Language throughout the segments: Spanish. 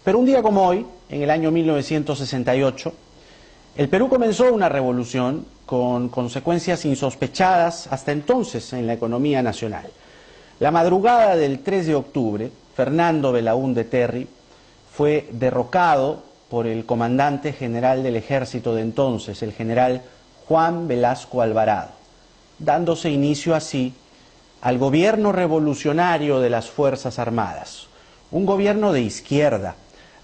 Pero un día como hoy, en el año 1968, el Perú comenzó una revolución con consecuencias insospechadas hasta entonces en la economía nacional. La madrugada del 3 de octubre, Fernando Belaúnde Terry fue derrocado por el comandante general del ejército de entonces, el general Juan Velasco Alvarado, dándose inicio así al gobierno revolucionario de las Fuerzas Armadas, un gobierno de izquierda,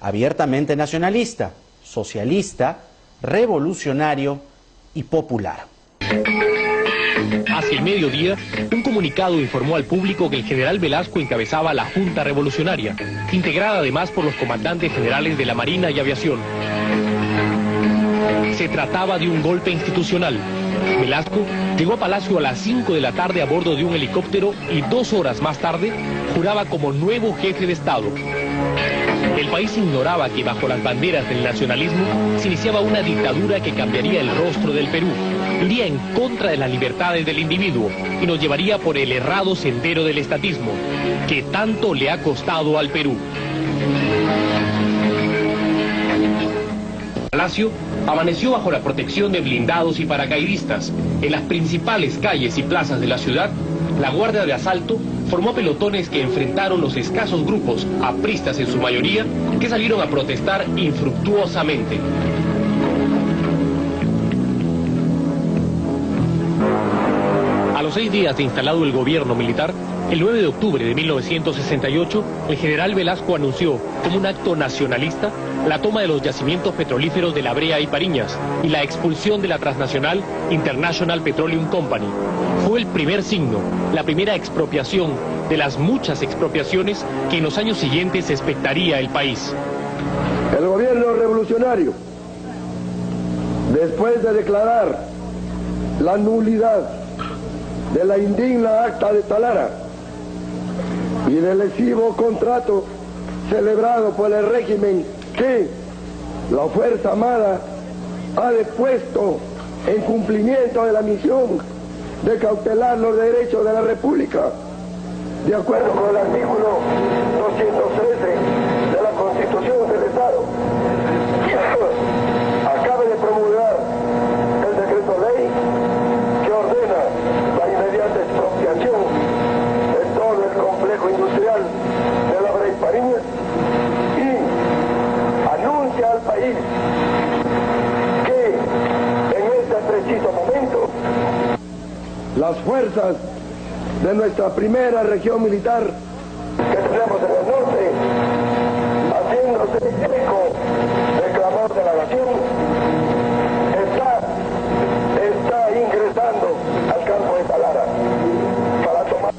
abiertamente nacionalista, socialista, revolucionario y popular. Hacia el mediodía, un comunicado informó al público que el general Velasco encabezaba la Junta Revolucionaria, integrada además por los comandantes generales de la Marina y Aviación. Se trataba de un golpe institucional. Velasco llegó a Palacio a las 5 de la tarde a bordo de un helicóptero y 2 horas más tarde juraba como nuevo jefe de Estado. El país ignoraba que bajo las banderas del nacionalismo se iniciaba una dictadura que cambiaría el rostro del Perú, iría en contra de las libertades del individuo y nos llevaría por el errado sendero del estatismo, que tanto le ha costado al Perú. Palacio amaneció bajo la protección de blindados y paracaidistas. En las principales calles y plazas de la ciudad, la guardia de asalto formó pelotones que enfrentaron los escasos grupos, apristas en su mayoría, que salieron a protestar infructuosamente. A los 6 días de instalado el gobierno militar, el 9 de octubre de 1968, el general Velasco anunció, como un acto nacionalista, la toma de los yacimientos petrolíferos de La Brea y Pariñas y la expulsión de la transnacional International Petroleum Company. Fue el primer signo, la primera expropiación de las muchas expropiaciones que en los años siguientes expectaría el país. El gobierno revolucionario, después de declarar la nulidad de la indigna Acta de Talara y del lesivo contrato celebrado por el régimen que la Fuerza Armada ha depuesto en cumplimiento de la misión de cautelar los derechos de la República, de acuerdo con el artículo 213 de la Constitución del Estado, acabe de promulgar el decreto ley que ordena la inmediata expropiación de todo el complejo industrial de La Brea y Pariñas y anuncia al país que en este preciso momento las fuerzas de nuestra primera región militar que tenemos en el norte, haciéndose eco del clamor de la nación, está ingresando al campo de Talara para tomar.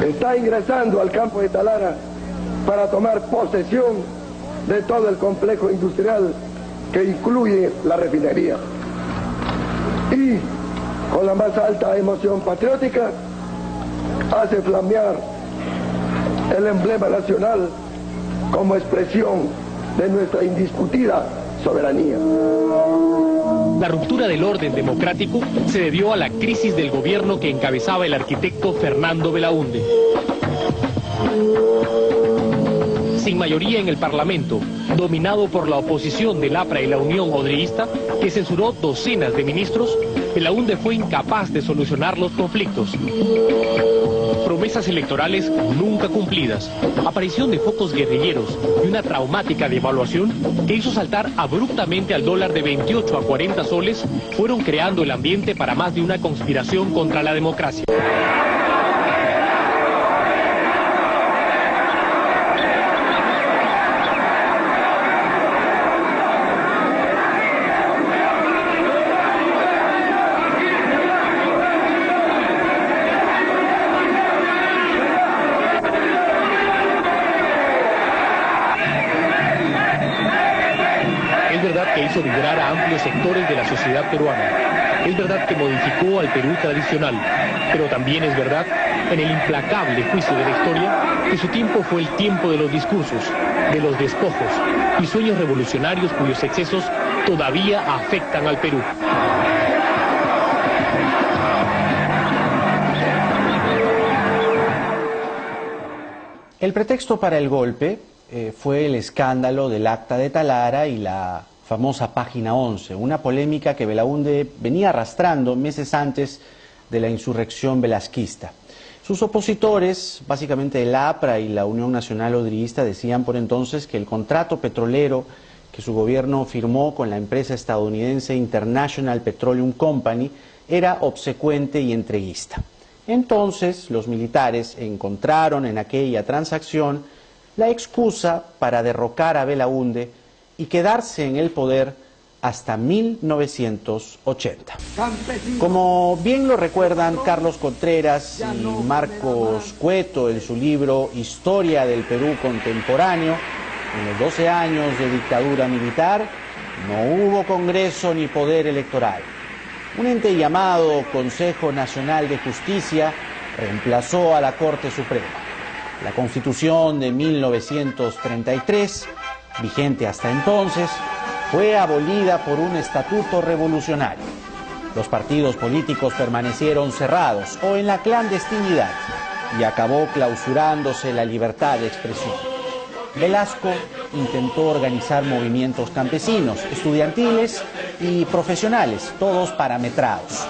Está ingresando al campo de Talara para tomar posesión de todo el complejo industrial que incluye la refinería. Y con la más alta emoción patriótica hace flamear el emblema nacional como expresión de nuestra indiscutida soberanía. La ruptura del orden democrático se debió a la crisis del gobierno que encabezaba el arquitecto Fernando Belaúnde. Sin mayoría en el Parlamento, dominado por la oposición del APRA y la Unión Odriguista, que censuró docenas de ministros, Belaúnde fue incapaz de solucionar los conflictos. Promesas electorales nunca cumplidas, aparición de focos guerrilleros y una traumática devaluación que hizo saltar abruptamente al dólar de 28 a 40 soles fueron creando el ambiente para más de una conspiración contra la democracia. Que hizo vibrar a amplios sectores de la sociedad peruana. Es verdad que modificó al Perú tradicional, pero también es verdad en el implacable juicio de la historia que su tiempo fue el tiempo de los discursos, de los despojos y sueños revolucionarios cuyos excesos todavía afectan al Perú. El pretexto para el golpe fue el escándalo del Acta de Talara y la famosa Página 11, una polémica que Belaúnde venía arrastrando meses antes de la insurrección velasquista. Sus opositores, básicamente el APRA y la Unión Nacional Odriguista, decían por entonces que el contrato petrolero que su gobierno firmó con la empresa estadounidense International Petroleum Company era obsecuente y entreguista. Entonces, los militares encontraron en aquella transacción la excusa para derrocar a Belaúnde y quedarse en el poder hasta 1980. Como bien lo recuerdan Carlos Contreras y Marcos Cueto en su libro Historia del Perú Contemporáneo, en los 12 años de dictadura militar no hubo Congreso ni poder electoral. Un ente llamado Consejo Nacional de Justicia reemplazó a la Corte Suprema. La Constitución de 1933, vigente hasta entonces, fue abolida por un estatuto revolucionario. Los partidos políticos permanecieron cerrados o en la clandestinidad y acabó clausurándose la libertad de expresión. Velasco intentó organizar movimientos campesinos, estudiantiles y profesionales, todos parametrados,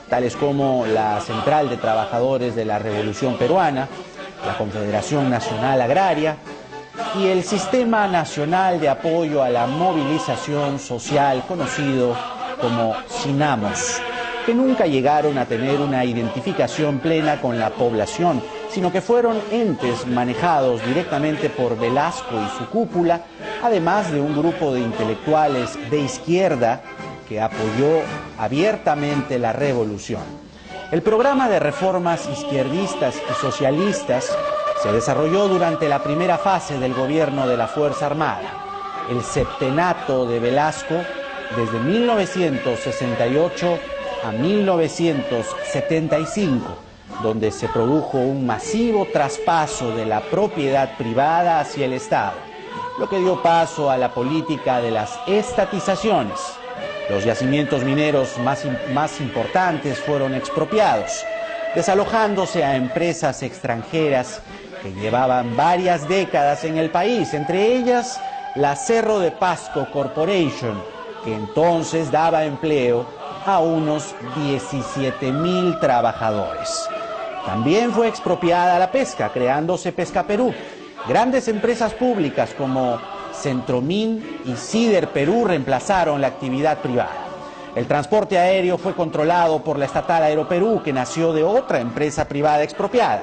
tales como la Central de Trabajadores de la Revolución Peruana, la Confederación Nacional Agraria y el Sistema Nacional de Apoyo a la Movilización Social, conocido como SINAMOS, que nunca llegaron a tener una identificación plena con la población, sino que fueron entes manejados directamente por Velasco y su cúpula, además de un grupo de intelectuales de izquierda que apoyó abiertamente la revolución. El programa de reformas izquierdistas y socialistas se desarrolló durante la primera fase del gobierno de la Fuerza Armada, el septenato de Velasco, desde 1968 a 1975, donde se produjo un masivo traspaso de la propiedad privada hacia el Estado, lo que dio paso a la política de las estatizaciones. Los yacimientos mineros más importantes fueron expropiados, desalojándose a empresas extranjeras que llevaban varias décadas en el país, entre ellas la Cerro de Pasco Corporation, que entonces daba empleo a unos 17.000 trabajadores. También fue expropiada la pesca, creándose Pesca Perú. Grandes empresas públicas como Centromin y Cider Perú reemplazaron la actividad privada. El transporte aéreo fue controlado por la estatal Aeroperú, que nació de otra empresa privada expropiada.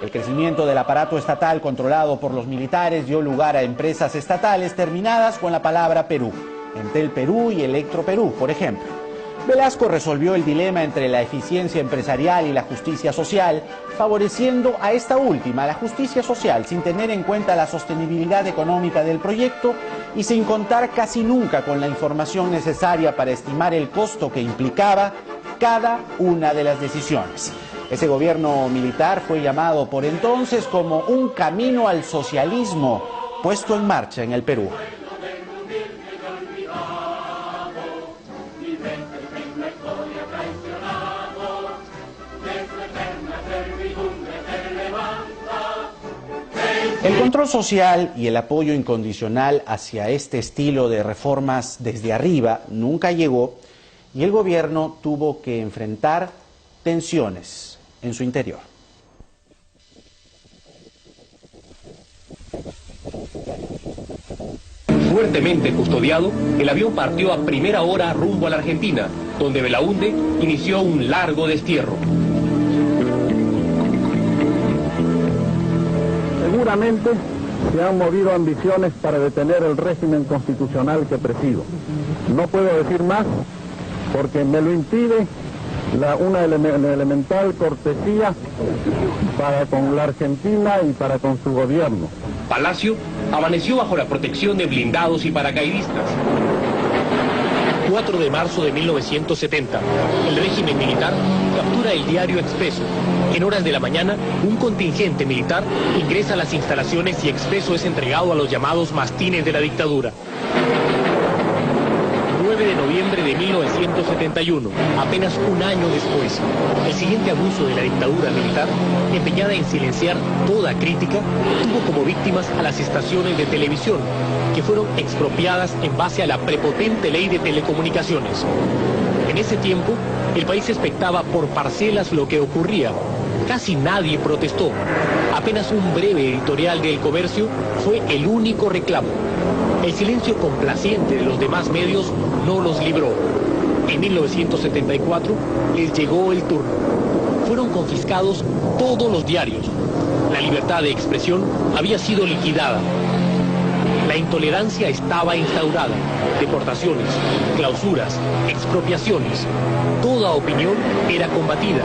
El crecimiento del aparato estatal controlado por los militares dio lugar a empresas estatales terminadas con la palabra Perú, Entel Perú y Electro Perú, por ejemplo. Velasco resolvió el dilema entre la eficiencia empresarial y la justicia social, favoreciendo a esta última, la justicia social, sin tener en cuenta la sostenibilidad económica del proyecto y sin contar casi nunca con la información necesaria para estimar el costo que implicaba cada una de las decisiones. Ese gobierno militar fue llamado por entonces como un camino al socialismo puesto en marcha en el Perú. El control social y el apoyo incondicional hacia este estilo de reformas desde arriba nunca llegó y el gobierno tuvo que enfrentar tensiones en su interior. Fuertemente custodiado, el avión partió a primera hora rumbo a la Argentina, donde Belaúnde inició un largo destierro. Seguramente se han movido ambiciones para detener el régimen constitucional que presido. No puedo decir más porque me lo impide una elemental cortesía para con la Argentina y para con su gobierno. Palacio amaneció bajo la protección de blindados y paracaidistas. 4 de marzo de 1970, el régimen militar Captura el diario Expreso. En horas de la mañana, un contingente militar ingresa a las instalaciones y Expreso es entregado a los llamados mastines de la dictadura. 9 de noviembre de 1971, apenas un año después, el siguiente abuso de la dictadura militar, empeñada en silenciar toda crítica, tuvo como víctimas a las estaciones de televisión, que fueron expropiadas en base a la prepotente ley de telecomunicaciones. En ese tiempo, el país expectaba por parcelas lo que ocurría. Casi nadie protestó. Apenas un breve editorial de El Comercio fue el único reclamo. El silencio complaciente de los demás medios no los libró. En 1974 les llegó el turno. Fueron confiscados todos los diarios. La libertad de expresión había sido liquidada. La intolerancia estaba instaurada. Deportaciones, clausuras, expropiaciones. Toda opinión era combatida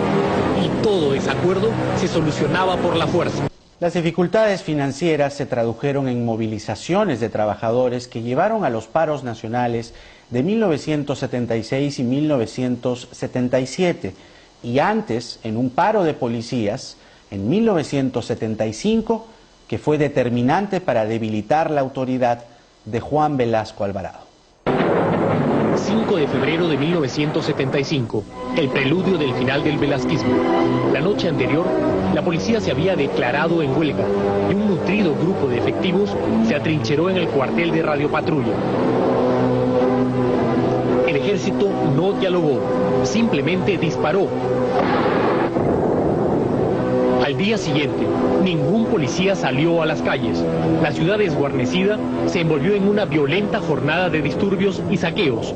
y todo desacuerdo se solucionaba por la fuerza. Las dificultades financieras se tradujeron en movilizaciones de trabajadores que llevaron a los paros nacionales de 1976 y 1977 y antes en un paro de policías en 1975 que fue determinante para debilitar la autoridad de Juan Velasco Alvarado. 5 de febrero de 1975, el preludio del final del velasquismo. La noche anterior, la policía se había declarado en huelga y un nutrido grupo de efectivos se atrincheró en el cuartel de Radio Patrulla. El ejército no dialogó, simplemente disparó. Al día siguiente, ningún policía salió a las calles. La ciudad desguarnecida se envolvió en una violenta jornada de disturbios y saqueos.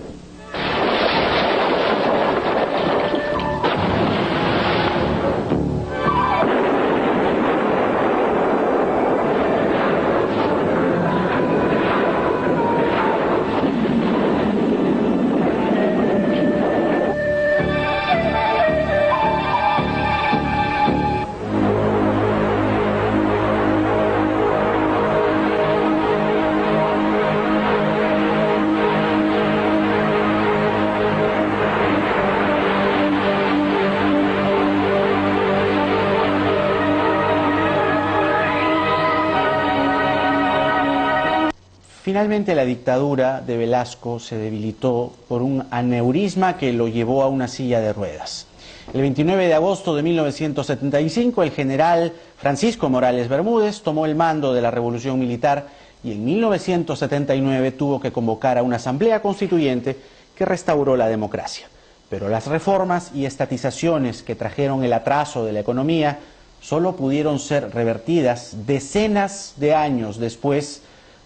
Finalmente la dictadura de Velasco se debilitó por un aneurisma que lo llevó a una silla de ruedas. El 29 de agosto de 1975 el general Francisco Morales Bermúdez tomó el mando de la revolución militar y en 1979 tuvo que convocar a una asamblea constituyente que restauró la democracia. Pero las reformas y estatizaciones que trajeron el atraso de la economía solo pudieron ser revertidas decenas de años después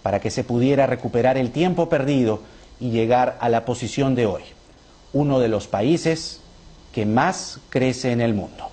para que se pudiera recuperar el tiempo perdido y llegar a la posición de hoy, uno de los países que más crece en el mundo.